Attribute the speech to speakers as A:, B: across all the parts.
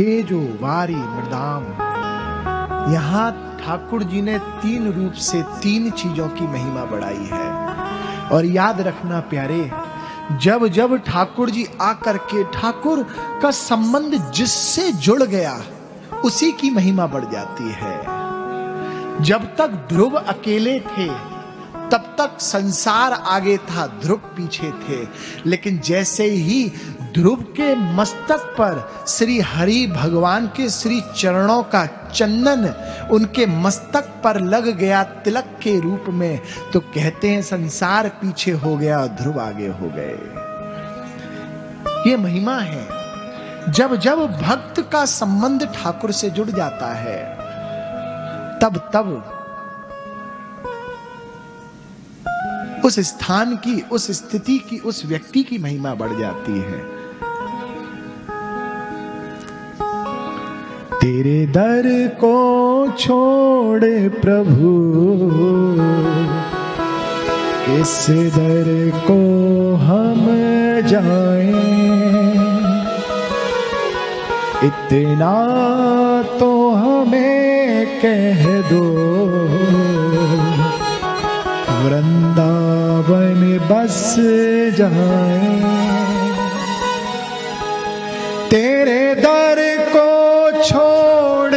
A: तेजो वारी मृदाम। यहां ठाकुर जी ने 3 रूप से 3 चीजों की महिमा बढ़ाई है। और याद रखना प्यारे, जब जब ठाकुर जी आकर के ठाकुर का संबंध जिससे जुड़ गया उसी की महिमा बढ़ जाती है। जब तक ध्रुव अकेले थे तब तक संसार आगे था, ध्रुव पीछे थे। लेकिन जैसे ही ध्रुव के मस्तक पर श्री हरि भगवान के श्री चरणों का चंदन उनके मस्तक पर लग गया तिलक के रूप में, तो कहते हैं संसार पीछे हो गया, ध्रुव आगे हो गए। ये महिमा है। जब जब भक्त का संबंध ठाकुर से जुड़ जाता है तब तब उस स्थान की, उस स्थिति की, उस व्यक्ति की महिमा बढ़ जाती है। तेरे दर को छोड़ प्रभु किस दर को हम जाएं, इतना तो हमें कह दो, वृंदावन बस जाएं। तेरे दर को छोड़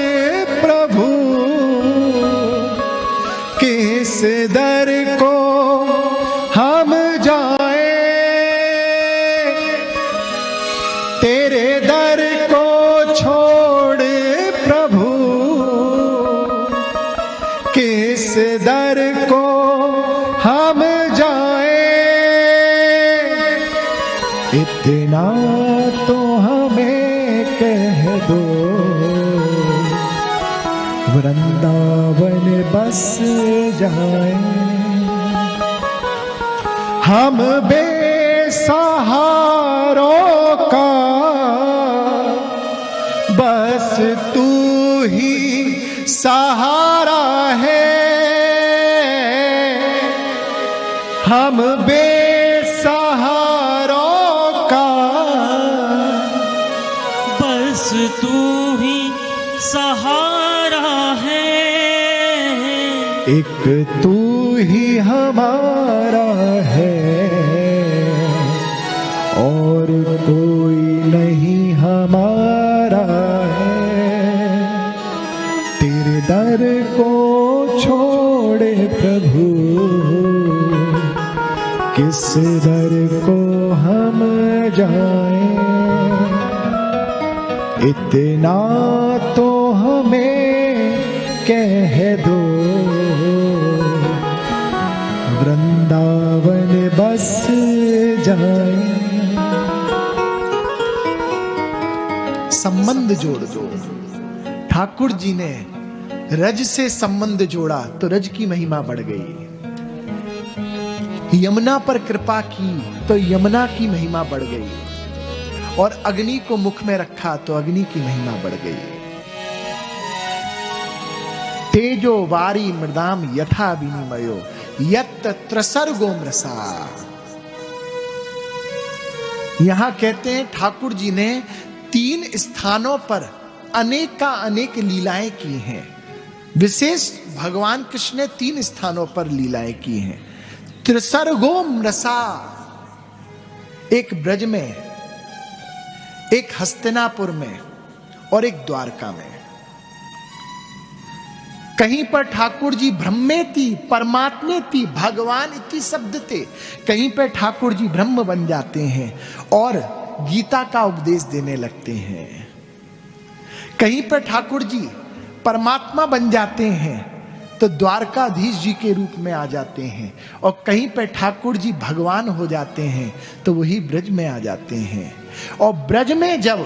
A: प्रभु किस दर को हम जाएं, तेरे दर को छोड़ प्रभु किस दर को हम जाएं, इतना तो हमें कह दो, वृंदावन बस जाएं। हम बेसहारों का बस तू ही सहारा है, हम बेसहारों का
B: बस तू ही सहारा है,
A: एक तू ही हमारा है और कोई नहीं हमारा है। तेरे दर को छोड़े प्रभु किस दर को हम जाएं, इतना तो हमें कह दो, वृंदावन बस जाएं। संबंध जोड़ दो। ठाकुर जी ने रज से संबंध जोड़ा तो रज की महिमा बढ़ गई। यमुना पर कृपा की तो यमुना की महिमा बढ़ गई, और अग्नि को मुख में रखा तो अग्नि की महिमा बढ़ गई। तेजो वारी मृदाम यथा विनिमयो यत् त्रसर्गो मृषा। यहां कहते हैं ठाकुर जी ने 3 स्थानों पर अनेक लीलाएं की हैं। विशेष भगवान कृष्ण ने 3 स्थानों पर लीलाएं की हैं। त्रिसर्गो मृषा, एक ब्रज में, एक हस्तिनापुर में और एक द्वारका में। कहीं पर ठाकुर जी ब्रह्मेति परमात्मेति भगवान इति शब्द थे, कहीं पर ठाकुर जी ब्रह्म बन जाते हैं और गीता का उपदेश देने लगते हैं। कहीं पर ठाकुर जी परमात्मा बन जाते हैं तो द्वारकाधीश जी के रूप में आ जाते हैं, और कहीं पर ठाकुर जी भगवान हो जाते हैं तो वही ब्रज में आ जाते हैं। और ब्रज में जब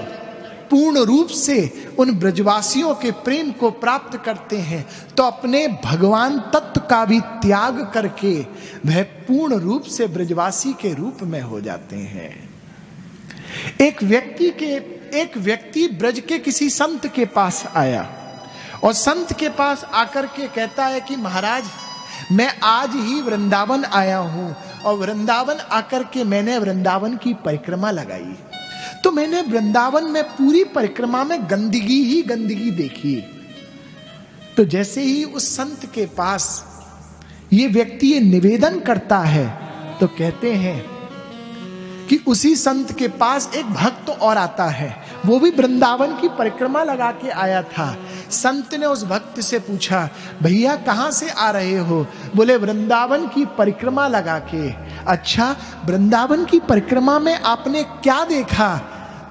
A: पूर्ण रूप से उन ब्रजवासियों के प्रेम को प्राप्त करते हैं तो अपने भगवान तत्व का भी त्याग करके वह पूर्ण रूप से ब्रजवासी के रूप में हो जाते हैं। एक व्यक्ति ब्रज के किसी संत के पास आया और संत के पास आकर के कहता है कि महाराज, मैं आज ही वृंदावन आया हूं और वृंदावन आकर के मैंने वृंदावन की परिक्रमा लगाई, तो मैंने वृंदावन में पूरी परिक्रमा में गंदगी ही गंदगी देखी। तो जैसे ही उस संत के पास ये व्यक्ति ये निवेदन करता है, तो कहते हैं कि उसी संत के पास एक भक्त और आता है, वो भी वृंदावन की परिक्रमा लगा के आया था। संत ने उस भक्त से पूछा, भैया कहां से आ रहे हो? बोले वृंदावन की परिक्रमा लगा के। अच्छा, वृंदावन की परिक्रमा में आपने क्या देखा?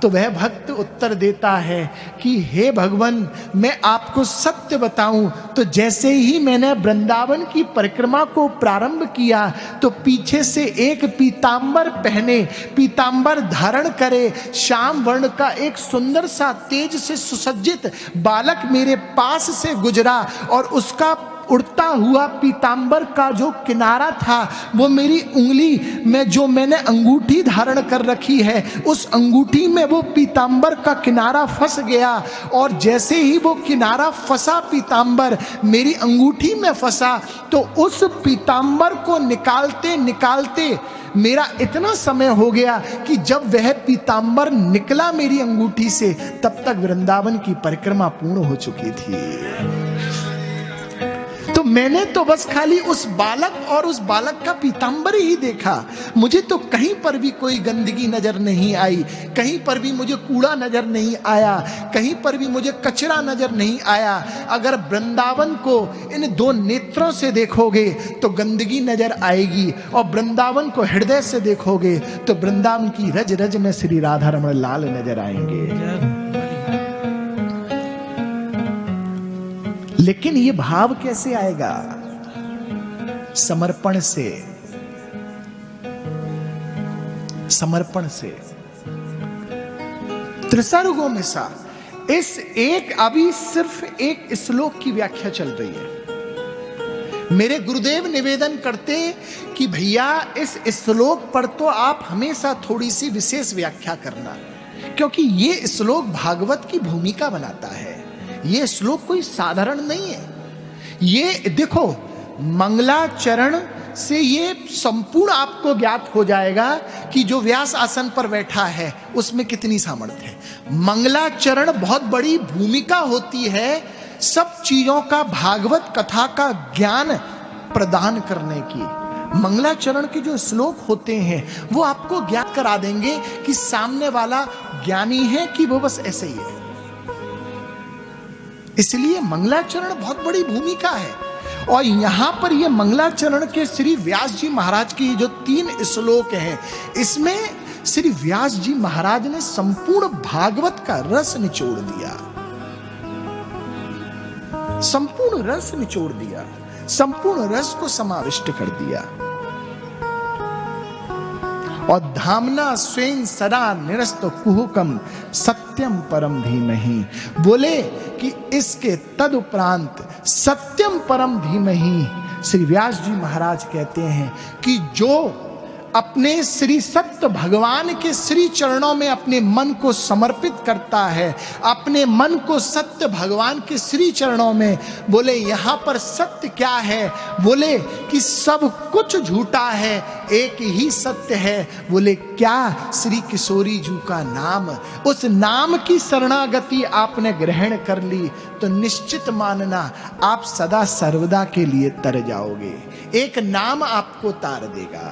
A: तो वह भक्त उत्तर देता है कि हे भगवान, मैं आपको सत्य बताऊं तो जैसे ही मैंने वृंदावन की परिक्रमा को प्रारंभ किया, तो पीछे से एक पीतांबर पहने, पीतांबर धारण करे, श्याम वर्ण का एक सुंदर सा तेज से सुसज्जित बालक मेरे पास से गुजरा, और उसका उड़ता हुआ पीतांबर का जो किनारा था वो मेरी उंगली में, जो मैंने अंगूठी धारण कर रखी है, उस अंगूठी में वो पीतांबर का किनारा फंस गया। और जैसे ही वो किनारा फंसा, पीतांबर मेरी अंगूठी में फंसा, तो उस पीतांबर को निकालते निकालते मेरा इतना समय हो गया कि जब वह पीतांबर निकला मेरी अंगूठी से, तब तक वृंदावन की परिक्रमा पूर्ण हो चुकी थी। तो मैंने तो बस खाली उस बालक और उस बालक का पीतांबर ही देखा, मुझे तो कहीं पर भी कोई गंदगी नजर नहीं आई, कहीं पर भी मुझे कूड़ा नजर नहीं आया, कहीं पर भी मुझे कचरा नजर नहीं आया। अगर वृंदावन को इन दो नेत्रों से देखोगे तो गंदगी नजर आएगी, और वृंदावन को हृदय से देखोगे तो वृंदावन की रज रज में श्री राधा रमण लाल नजर आएंगे। लेकिन ये भाव कैसे आएगा? समर्पण से, समर्पण से। त्रिसर्गों में सा इस एक, अभी सिर्फ एक श्लोक की व्याख्या चल रही है। मेरे गुरुदेव निवेदन करते कि भैया इस श्लोक पर तो आप हमेशा थोड़ी सी विशेष व्याख्या करना, क्योंकि ये श्लोक भागवत की भूमिका बनाता है। ये श्लोक कोई साधारण नहीं है। ये देखो, मंगलाचरण से ये संपूर्ण आपको ज्ञात हो जाएगा कि जो व्यास आसन पर बैठा है उसमें कितनी सामर्थ्य है। मंगलाचरण बहुत बड़ी भूमिका होती है सब चीजों का, भागवत कथा का ज्ञान प्रदान करने की। मंगलाचरण के जो श्लोक होते हैं वो आपको ज्ञात करा देंगे कि सामने वाला ज्ञानी है कि वो बस ऐसे ही है। इसलिए मंगलाचरण बहुत बड़ी भूमिका है। और यहां पर ये मंगलाचरण के श्री व्यास जी महाराज की जो 3 श्लोक हैं, इसमें श्री व्यास जी महाराज ने संपूर्ण भागवत का रस निचोड़ दिया, संपूर्ण रस निचोड़ दिया, संपूर्ण रस को समाविष्ट कर दिया। और धामना स्वयं सदा निरस्त कुहुकम सत्यम परम धीमहि, बोले कि इसके तदुपरांत सत्यम परम धीमहि श्री व्यास जी महाराज कहते हैं कि जो अपने श्री सत्य भगवान के श्री चरणों में अपने मन को समर्पित करता है, अपने मन को सत्य भगवान के श्री चरणों में, बोले यहां पर सत्य क्या है? बोले कि सब कुछ झूठा है, एक ही सत्य है। बोले क्या? श्री किशोरी जी का नाम। उस नाम की शरणागति आपने ग्रहण कर ली तो निश्चित मानना आप सदा सर्वदा के लिए तर जाओगे। एक नाम आपको तार देगा।